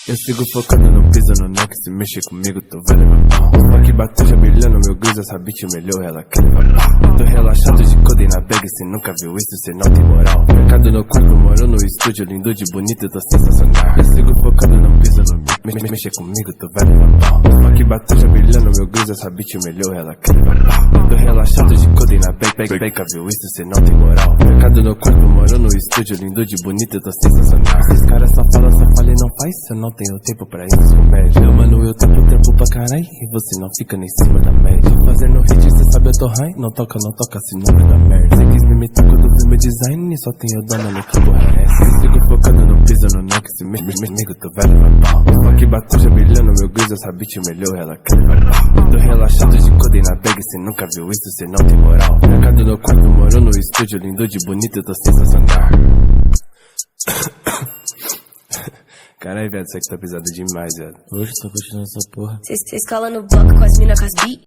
Eu sigo focado, não piso no neck. Se mexer comigo, tu vai levar pau. Só que bateu já brilhando, meu grisa. Essa bitch melhor, ela quer levar pau. Eu tô relaxado de codem na bag. Cê nunca viu isso, cê não tem moral. Mercado no corpo, moro no estúdio. Lindo de bonito, eu tô sensacional. Eu sigo focado, não piso no mic. Mexer comigo, tu vai levar pau. Só que bateu já brilhando, meu grisa. Essa bitch melhor, ela quer levar pau. Eu tô relaxado de codem na bag. Nunca viu isso, cê não tem moral. Mercado no corpo, moro no estúdio. Lindo de bonito, eu tô sensacional. Esses caras só falam e não faz. Eu não tenho tempo pra isso, comédia. Eu, mano, eu tempo pra carai. E você não fica nem em cima da média. Tô fazendo hit, cê sabe eu tô high. Não toca, se não vai dar merda. Cê quis me imitar quando viu meu design. Só tenho dona, no que porra é essa? Eu sigo focado, não piso no neck. Se comigo, tu vai levar pau. Só que bateu já brilhando, meu grisa. Essa bitch melhor, ela quer levar pau. Tô relaxado de codem na bag. Cê nunca viu isso, cê não tem moral. Mercado no quarto, moro no estúdio. Lindo de bonito, eu tô sensacional. Caralho, velho, isso aqui tá pesado demais, velho. Hoje tô curtindo essa porra. Cê escala no bloco com as mina com as bi.